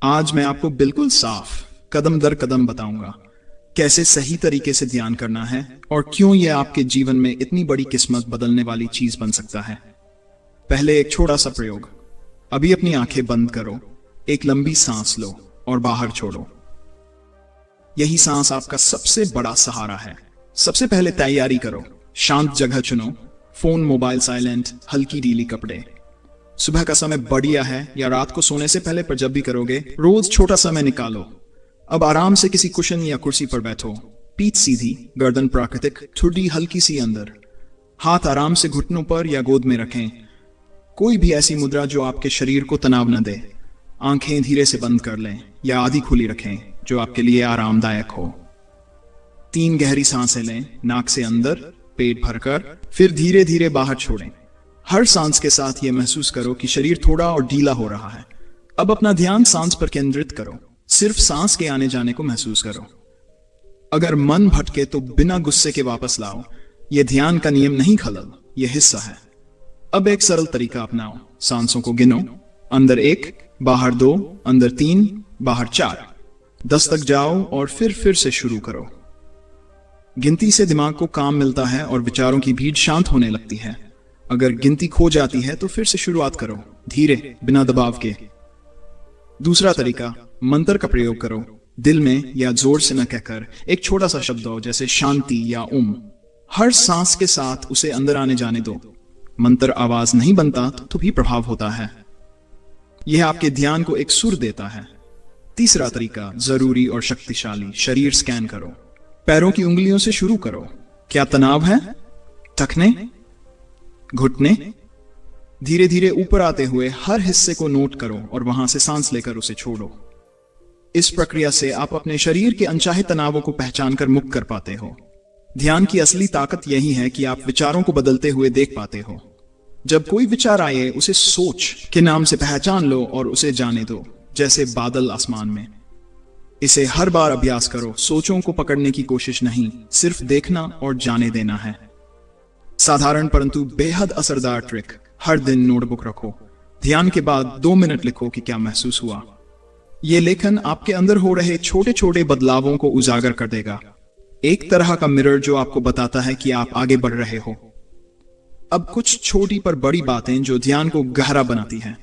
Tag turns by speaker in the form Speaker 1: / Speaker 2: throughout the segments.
Speaker 1: आज मैं आपको बिल्कुल साफ कदम दर कदम बताऊंगा कैसे सही तरीके से ध्यान करना है और क्यों यह आपके जीवन में इतनी बड़ी किस्मत बदलने वाली चीज बन सकता है। पहले एक छोटा सा प्रयोग। अभी अपनी आंखें बंद करो, एक लंबी सांस लो और बाहर छोड़ो। यही सांस आपका सबसे बड़ा सहारा है। सबसे पहले तैयारी करो, शांत जगह चुनो, फोन मोबाइल साइलेंट, हल्की ढीली कपड़े। सुबह का समय बढ़िया है या रात को सोने से पहले, पर जब भी करोगे रोज छोटा समय निकालो। अब आराम से किसी कुशन या कुर्सी पर बैठो, पीठ सीधी, गर्दन प्राकृतिक, ठुड्डी हल्की सी अंदर, हाथ आराम से घुटनों पर या गोद में रखें। कोई भी ऐसी मुद्रा जो आपके शरीर को तनाव न दे। आंखें धीरे से बंद कर लें या आधी खुली रखें, जो आपके लिए आरामदायक हो। 3 गहरी सांसें लें, नाक से अंदर, पेट भरकर, फिर धीरे धीरे बाहर छोड़ें। हर सांस के साथ यह महसूस करो कि शरीर थोड़ा और ढीला हो रहा है। अब अपना ध्यान सांस पर केंद्रित करो, सिर्फ सांस के आने जाने को महसूस करो। अगर मन भटके तो बिना गुस्से के वापस लाओ। यह ध्यान का नियम नहीं खलल, यह हिस्सा है। अब एक सरल तरीका अपनाओ। सांसों को गिनो, अंदर 1, बाहर 2, अंदर 3, बाहर 4। 10 तक जाओ और फिर से शुरू करो। गिनती से दिमाग को काम मिलता है और विचारों की भीड़ शांत होने लगती है। अगर गिनती खो जाती है तो फिर से शुरुआत करो, धीरे, बिना दबाव के। दूसरा तरीका, मंत्र का प्रयोग करो। दिल में या जोर से न कहकर एक छोटा सा शब्द हो, जैसे शांति या ओम। हर सांस के साथ उसे अंदर आने जाने दो। मंत्र आवाज नहीं बनता तो भी प्रभाव होता है। यह आपके ध्यान को एक सुर देता है। तीसरा तरीका, जरूरी और शक्तिशाली, शरीर स्कैन करो। पैरों की उंगलियों से शुरू करो। क्या तनाव है? टखने, घुटने। धीरे धीरे ऊपर आते हुए हर हिस्से को नोट करो और वहां से सांस लेकर उसे छोड़ो। इस प्रक्रिया से आप अपने शरीर के अनचाहे तनावों को पहचान कर मुक्त कर पाते हो। ध्यान की असली ताकत यही है कि आप विचारों को बदलते हुए देख पाते हो। जब कोई विचार आए, उसे सोच के नाम से पहचान लो और उसे जाने दो, जैसे बादल आसमान में। इसे हर बार अभ्यास करो। सोचों को पकड़ने की कोशिश नहीं, सिर्फ देखना और जाने देना है। साधारण परंतु बेहद असरदार ट्रिक। हर दिन नोटबुक रखो। ध्यान के बाद 2 मिनट लिखो कि क्या महसूस हुआ। यह लेखन आपके अंदर हो रहे छोटे छोटे बदलावों को उजागर कर देगा। एक तरह का मिरर जो आपको बताता है कि आप आगे बढ़ रहे हो। अब कुछ छोटी पर बड़ी बातें जो ध्यान को गहरा बनाती हैं।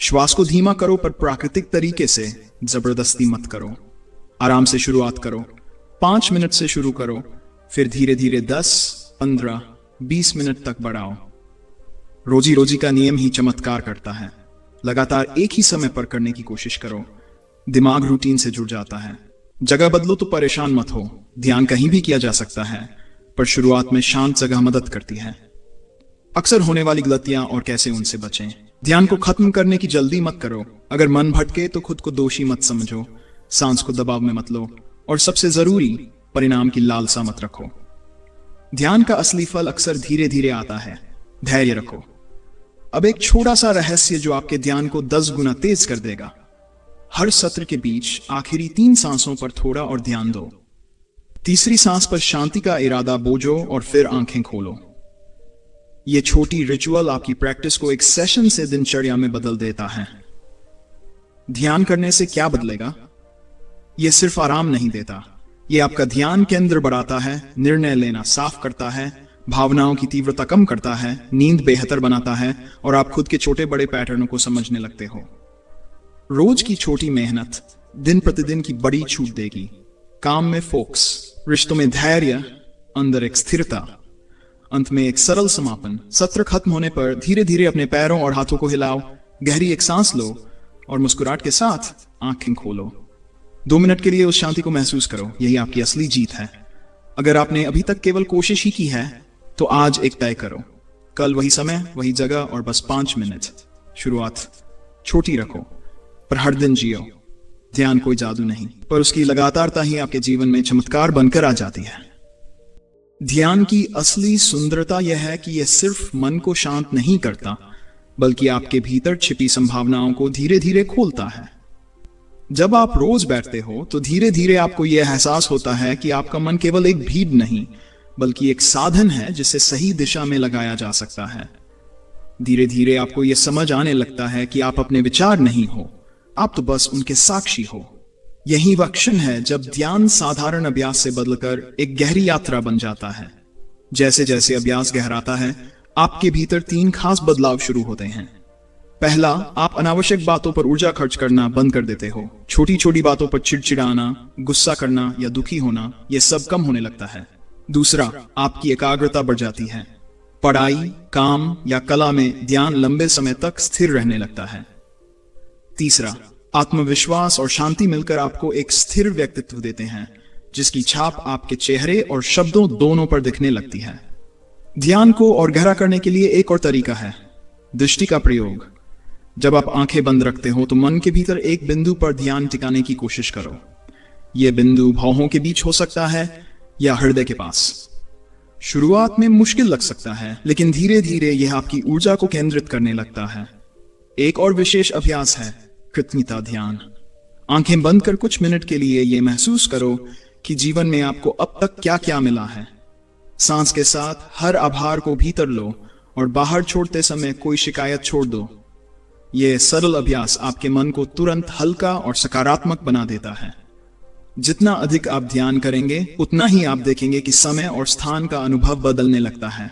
Speaker 1: श्वास को धीमा करो, पर प्राकृतिक तरीके से, जबरदस्ती मत करो। आराम से शुरुआत करो। 5 मिनट से शुरू करो, फिर धीरे धीरे 10, 15, 20 मिनट तक बढ़ाओ। रोजी रोजी का नियम ही चमत्कार करता है। लगातार एक ही समय पर करने की कोशिश करो। दिमाग रूटीन से जुड़ जाता है। जगह बदलो तो परेशान मत हो। ध्यान कहीं भी किया जा सकता है, पर शुरुआत में शांत जगह मदद करती है। अक्सर होने वाली गलतियां और कैसे उनसे बचें। ध्यान को खत्म करने की जल्दी मत करो। अगर मन भटके तो खुद को दोषी मत समझो। सांस को दबाव में मत लो, और सबसे जरूरी, परिणाम की लालसा मत रखो। ध्यान का असली फल अक्सर धीरे धीरे आता है। धैर्य रखो। अब एक छोटा सा रहस्य जो आपके ध्यान को 10 गुना तेज कर देगा। हर सत्र के बीच आखिरी 3 सांसों पर थोड़ा और ध्यान दो। तीसरी सांस पर शांति का इरादा बोझो और फिर आंखें खोलो। यह छोटी रिचुअल आपकी प्रैक्टिस को एक सेशन से दिनचर्या में बदल देता है। ध्यान करने से क्या बदलेगा? यह सिर्फ आराम नहीं देता, यह आपका ध्यान केंद्र बढ़ाता है, निर्णय लेना साफ करता है, भावनाओं की तीव्रता कम करता है, नींद बेहतर बनाता है, और आप खुद के छोटे बड़े पैटर्नों को समझने लगते हो। रोज की छोटी मेहनत दिन प्रतिदिन की बड़ी छूट देगी। काम में फोकस, रिश्तों में धैर्य, अंदर एक स्थिरता, अंत में एक सरल समापन। सत्र खत्म होने पर धीरे धीरे अपने पैरों और हाथों को हिलाओ, गहरी एक सांस लो और मुस्कुराहट के साथ आंखें खोलो। 2 मिनट के लिए उस शांति को महसूस करो। यही आपकी असली जीत है। अगर आपने अभी तक केवल कोशिश ही की है तो आज एक तय करो। कल वही समय, वही जगह और बस 5 मिनट। शुरुआत छोटी रखो, पर हर दिन जियो। ध्यान कोई जादू नहीं, पर उसकी लगातारता ही आपके जीवन में चमत्कार बनकर आ जाती है। ध्यान की असली सुंदरता यह है कि यह सिर्फ मन को शांत नहीं करता, बल्कि आपके भीतर छिपी संभावनाओं को धीरे धीरे खोलता है। जब आप रोज बैठते हो तो धीरे धीरे आपको यह एहसास होता है कि आपका मन केवल एक भीड़ नहीं, बल्कि एक साधन है जिसे सही दिशा में लगाया जा सकता है। धीरे धीरे आपको यह समझ आने लगता है कि आप अपने विचार नहीं हो, आप तो बस उनके साक्षी हो। यही वह क्षण है जब ध्यान साधारण अभ्यास से बदलकर एक गहरी यात्रा बन जाता है। जैसे जैसे अभ्यास गहराता है, आपके भीतर 3 खास बदलाव शुरू होते हैं। पहला, आप अनावश्यक बातों पर ऊर्जा खर्च करना बंद कर देते हो। छोटी छोटी बातों पर चिड़चिड़ाना, गुस्सा करना या दुखी होना, यह सब कम होने लगता है। दूसरा, आपकी एकाग्रता बढ़ जाती है। पढ़ाई, काम या कला में ध्यान लंबे समय तक स्थिर रहने लगता है। तीसरा, आत्मविश्वास और शांति मिलकर आपको एक स्थिर व्यक्तित्व देते हैं, जिसकी छाप आपके चेहरे और शब्दों दोनों पर दिखने लगती है। ध्यान को और गहरा करने के लिए एक और तरीका है, दृष्टि का प्रयोग। जब आप आंखें बंद रखते हो तो मन के भीतर एक बिंदु पर ध्यान टिकाने की कोशिश करो। यह बिंदु भौहों के बीच हो सकता है या हृदय के पास। शुरुआत में मुश्किल लग सकता है, लेकिन धीरे धीरे यह आपकी ऊर्जा को केंद्रित करने लगता है। एक और विशेष अभ्यास है कृतज्ञता ध्यान। आंखें बंद कर कुछ मिनट के लिए यह महसूस करो कि जीवन में आपको अब तक क्या क्या मिला है। सांस के साथ हर आभार को भीतर लो और बाहर छोड़ते समय कोई शिकायत छोड़ दो। यह सरल अभ्यास आपके मन को तुरंत हल्का और सकारात्मक बना देता है। जितना अधिक आप ध्यान करेंगे, उतना ही आप देखेंगे कि समय और स्थान का अनुभव बदलने लगता है।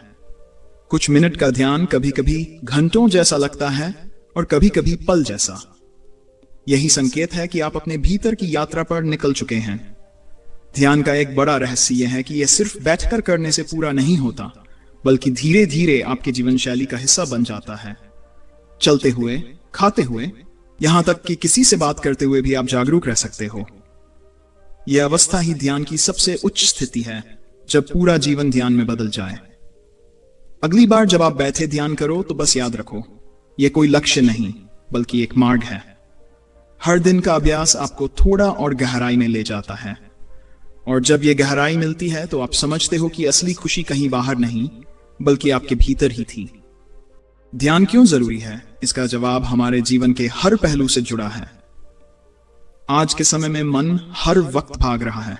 Speaker 1: कुछ मिनट का ध्यान कभी कभी घंटों जैसा लगता है और कभी कभी पल जैसा। यही संकेत है कि आप अपने भीतर की यात्रा पर निकल चुके हैं। ध्यान का एक बड़ा रहस्य यह है कि यह सिर्फ बैठकर करने से पूरा नहीं होता, बल्कि धीरे धीरे आपके जीवन शैली का हिस्सा बन जाता है। चलते हुए, खाते हुए, यहां तक कि किसी से बात करते हुए भी आप जागरूक रह सकते हो। यह अवस्था ही ध्यान की सबसे उच्च स्थिति है, जब पूरा जीवन ध्यान में बदल जाए। अगली बार जब आप बैठे ध्यान करो तो बस याद रखो, यह कोई लक्ष्य नहीं बल्कि एक मार्ग है। हर दिन का अभ्यास आपको थोड़ा और गहराई में ले जाता है, और जब यह गहराई मिलती है तो आप समझते हो कि असली खुशी कहीं बाहर नहीं बल्कि आपके भीतर ही थी। ध्यान क्यों जरूरी है, इसका जवाब हमारे जीवन के हर पहलू से जुड़ा है। आज के समय में मन हर वक्त भाग रहा है।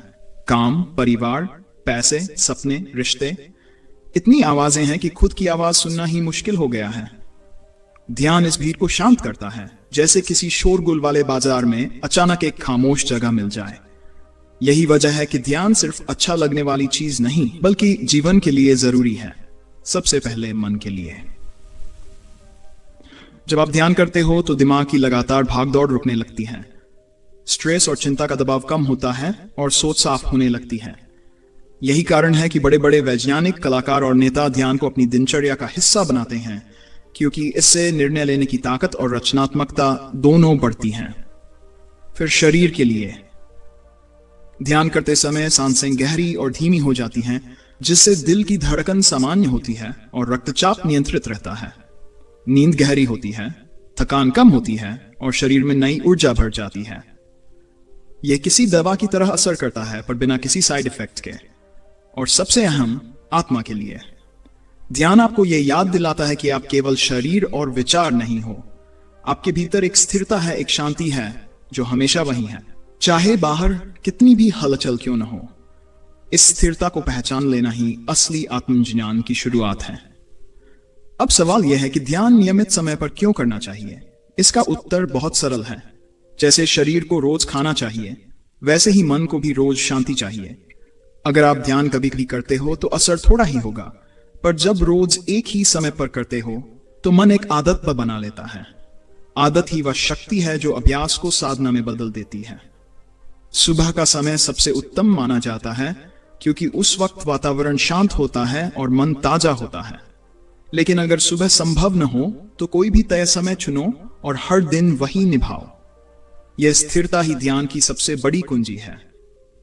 Speaker 1: काम, परिवार, पैसे, सपने, रिश्ते, इतनी आवाजें हैं कि खुद की आवाज सुनना ही मुश्किल हो गया है। ध्यान इस भीड़ को शांत करता है, जैसे किसी शोरगुल वाले बाजार में अचानक एक खामोश जगह मिल जाए। यही वजह है कि ध्यान सिर्फ अच्छा लगने वाली चीज नहीं बल्कि जीवन के लिए जरूरी है। सबसे पहले मन के लिए। जब आप ध्यान करते हो तो दिमाग की लगातार भागदौड़ रुकने लगती है। स्ट्रेस और चिंता का दबाव कम होता है और सोच साफ होने लगती है। यही कारण है कि बड़े बड़े वैज्ञानिक, कलाकार और नेता ध्यान को अपनी दिनचर्या का हिस्सा बनाते हैं, क्योंकि इससे निर्णय लेने की ताकत और रचनात्मकता दोनों बढ़ती हैं। फिर शरीर के लिए। ध्यान करते समय सांसें गहरी और धीमी हो जाती हैं, जिससे दिल की धड़कन सामान्य होती है और रक्तचाप नियंत्रित रहता है। नींद गहरी होती है, थकान कम होती है और शरीर में नई ऊर्जा भर जाती है। यह किसी दवा की तरह असर करता है, पर बिना किसी साइड इफेक्ट के। और सबसे अहम, आत्मा के लिए। ध्यान आपको यह याद दिलाता है कि आप केवल शरीर और विचार नहीं हो। आपके भीतर एक स्थिरता है, एक शांति है जो हमेशा वही है, चाहे बाहर कितनी भी हलचल क्यों न हो। इस स्थिरता को पहचान लेना ही असली आत्मज्ञान की शुरुआत है। अब सवाल यह है कि ध्यान नियमित समय पर क्यों करना चाहिए। इसका उत्तर बहुत सरल है। जैसे शरीर को रोज खाना चाहिए, वैसे ही मन को भी रोज शांति चाहिए। अगर आप ध्यान कभी कभी करते हो तो असर थोड़ा ही होगा, पर जब रोज एक ही समय पर करते हो तो मन एक आदत पर बना लेता है। आदत ही वह शक्ति है जो अभ्यास को साधना में बदल देती है। सुबह का समय सबसे उत्तम माना जाता है, क्योंकि उस वक्त वातावरण शांत होता है और मन ताजा होता है। लेकिन अगर सुबह संभव न हो तो कोई भी तय समय चुनो और हर दिन वही निभाओ। यह स्थिरता ही ध्यान की सबसे बड़ी कुंजी है।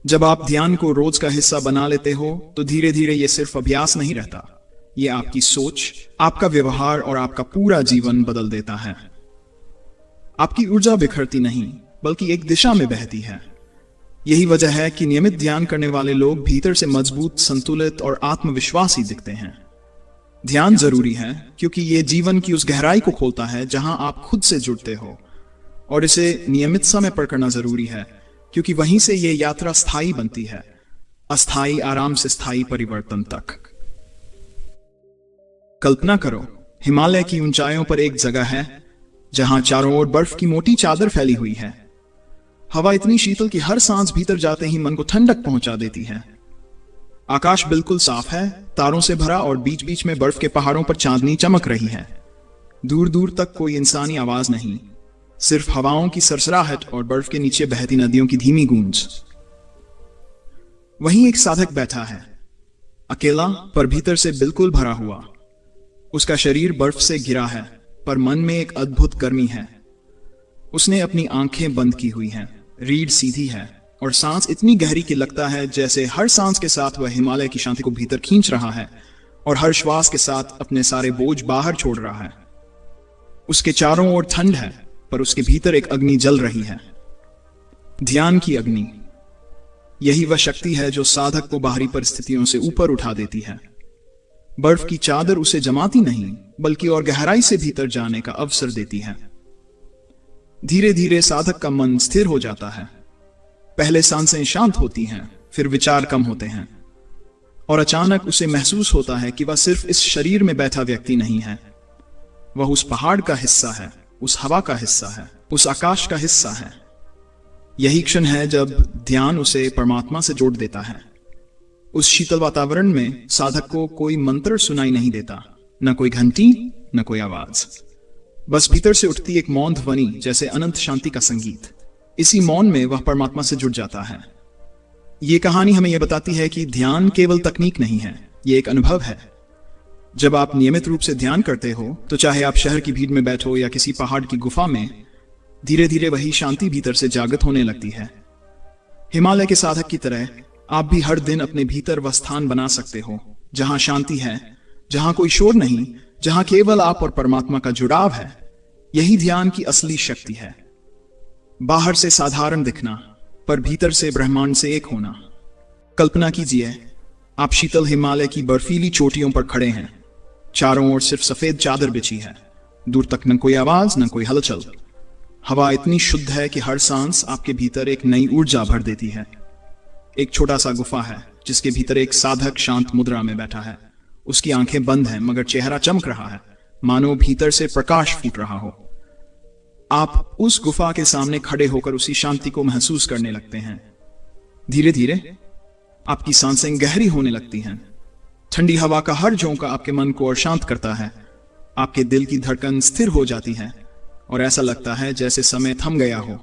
Speaker 1: जब आप ध्यान को रोज का हिस्सा बना लेते हो तो धीरे धीरे यह सिर्फ अभ्यास नहीं रहता, यह आपकी सोच, आपका व्यवहार और आपका पूरा जीवन बदल देता है। आपकी ऊर्जा बिखरती नहीं बल्कि एक दिशा में बहती है। यही वजह है कि नियमित ध्यान करने वाले लोग भीतर से मजबूत, संतुलित और आत्मविश्वासी दिखते हैं। ध्यान जरूरी है क्योंकि यह जीवन की उस गहराई को खोलता है जहां आप खुद से जुड़ते हो, और इसे नियमित समय पर करना जरूरी है क्योंकि वहीं से यह यात्रा स्थायी बनती है, अस्थायी आराम से स्थायी परिवर्तन तक। कल्पना करो, हिमालय की ऊंचाइयों पर एक जगह है जहां चारों ओर बर्फ की मोटी चादर फैली हुई है। हवा इतनी शीतल कि हर सांस भीतर जाते ही मन को ठंडक पहुंचा देती है। आकाश बिल्कुल साफ है, तारों से भरा, और बीच बीच में बर्फ के पहाड़ों पर चांदनी चमक रही है। दूर दूर तक कोई इंसानी आवाज नहीं, सिर्फ हवाओं की सरसराहट और बर्फ के नीचे बहती नदियों की धीमी गूंज। वहीं एक साधक बैठा है, अकेला पर भीतर से बिल्कुल भरा हुआ। उसका शरीर बर्फ से घिरा है, पर मन में एक अद्भुत गर्मी है। उसने अपनी आंखें बंद की हुई हैं, रीढ़ सीधी है, और सांस इतनी गहरी कि लगता है जैसे हर सांस के साथ वह हिमालय की शांति को भीतर खींच रहा है और हर श्वास के साथ अपने सारे बोझ बाहर छोड़ रहा है। उसके चारों ओर ठंड है, पर उसके भीतर एक अग्नि जल रही है, ध्यान की अग्नि। यही वह शक्ति है जो साधक को बाहरी परिस्थितियों से ऊपर उठा देती है। बर्फ की चादर उसे जमाती नहीं, बल्कि और गहराई से भीतर जाने का अवसर देती है। धीरे धीरे साधक का मन स्थिर हो जाता है। पहले सांसें शांत होती हैं, फिर विचार कम होते हैं, और अचानक उसे महसूस होता है कि वह सिर्फ इस शरीर में बैठा व्यक्ति नहीं है। वह उस पहाड़ का हिस्सा है, उस हवा का हिस्सा है, उस आकाश का हिस्सा है। यही क्षण है जब ध्यान उसे परमात्मा से जोड़ देता है। उस शीतल वातावरण में साधक को कोई मंत्र सुनाई नहीं देता, न कोई घंटी, न कोई आवाज, बस भीतर से उठती एक मौन ध्वनि, जैसे अनंत शांति का संगीत। इसी मौन में वह परमात्मा से जुड़ जाता है। ये कहानी हमें यह बताती है कि ध्यान केवल तकनीक नहीं है, ये एक अनुभव है। जब आप नियमित रूप से ध्यान करते हो, तो चाहे आप शहर की भीड़ में बैठो या किसी पहाड़ की गुफा में, धीरे धीरे वही शांति भीतर से जागृत होने लगती है। हिमालय के साधक की तरह आप भी हर दिन अपने भीतर वह स्थान बना सकते हो जहां शांति है, जहां कोई शोर नहीं, जहां केवल आप और परमात्मा का जुड़ाव है। यही ध्यान की असली शक्ति है। बाहर से साधारण दिखना, पर भीतर से ब्रह्मांड से एक होना। कल्पना कीजिए, आप शीतल हिमालय की बर्फीली चोटियों पर खड़े हैं। चारों ओर सिर्फ सफेद चादर बिछी है, दूर तक न कोई आवाज, न कोई हलचल। हवा इतनी शुद्ध है कि हर सांस आपके भीतर एक नई ऊर्जा भर देती है। एक छोटा सा गुफा है, जिसके भीतर एक साधक शांत मुद्रा में बैठा है। उसकी आंखें बंद हैं, मगर चेहरा चमक रहा है, मानो भीतर से प्रकाश फूट रहा हो। आप उस गुफा के सामने खड़े होकर उसी शांति को महसूस करने लगते हैं। धीरे धीरे आपकी सांसें गहरी होने लगती हैं। ठंडी हवा का हर झोंका आपके मन को और शांत करता है। आपके दिल की धड़कन स्थिर हो जाती है, और ऐसा लगता है जैसे समय थम गया हो।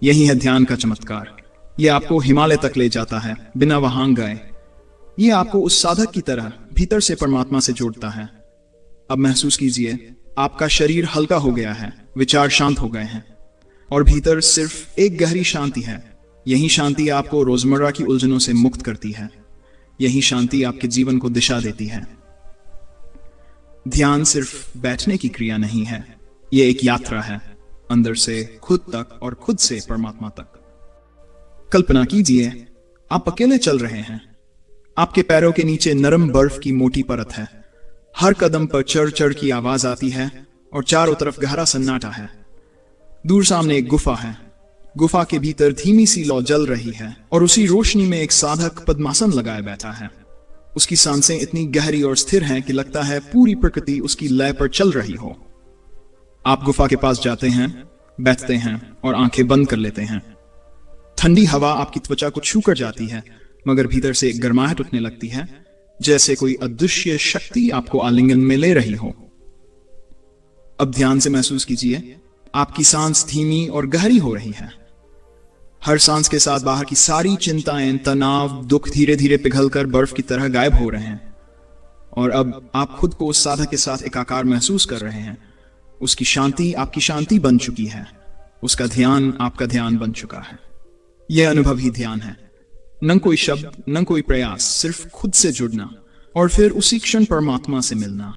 Speaker 1: यही है ध्यान का चमत्कार। यह आपको हिमालय तक ले जाता है, बिना वहां गए। यह आपको उस साधक की तरह भीतर से परमात्मा से जोड़ता है। अब महसूस कीजिए, आपका शरीर हल्का हो गया है, विचार शांत हो गए हैं, और भीतर सिर्फ एक गहरी शांति है। यही शांति आपको रोजमर्रा की उलझनों से मुक्त करती है। यही शांति आपके जीवन को दिशा देती है। ध्यान सिर्फ बैठने की क्रिया नहीं है, यह एक यात्रा है, अंदर से खुद तक और खुद से परमात्मा तक। कल्पना कीजिए, आप अकेले चल रहे हैं। आपके पैरों के नीचे नरम बर्फ की मोटी परत है। हर कदम पर चढ़ चढ़ की आवाज आती है, और चारों तरफ गहरा सन्नाटा है। दूर सामने एक गुफा है। गुफा के भीतर धीमी सी लौ जल रही है, और उसी रोशनी में एक साधक पद्मासन लगाए बैठा है। उसकी सांसें इतनी गहरी और स्थिर हैं कि लगता है पूरी प्रकृति उसकी लय पर चल रही हो। आप गुफा के पास जाते हैं, बैठते हैं, और आंखें बंद कर लेते हैं। ठंडी हवा आपकी त्वचा को छू कर जाती है, मगर भीतर से एक गर्माहट उठने लगती है, जैसे कोई अदृश्य शक्ति आपको आलिंगन में ले रही हो। अब ध्यान से महसूस कीजिए, आपकी सांस धीमी और गहरी हो रही है। हर सांस के साथ बाहर की सारी चिंताएं, तनाव, दुख धीरे धीरे पिघलकर बर्फ की तरह गायब हो रहे हैं। और अब आप खुद को उस साधक के साथ एकाकार महसूस कर रहे हैं। उसकी शांति आपकी शांति बन चुकी है, उसका ध्यान आपका ध्यान बन चुका है। यह अनुभव ही ध्यान है। न कोई शब्द, न कोई प्रयास, सिर्फ खुद से जुड़ना, और फिर उसी क्षण परमात्मा से मिलना।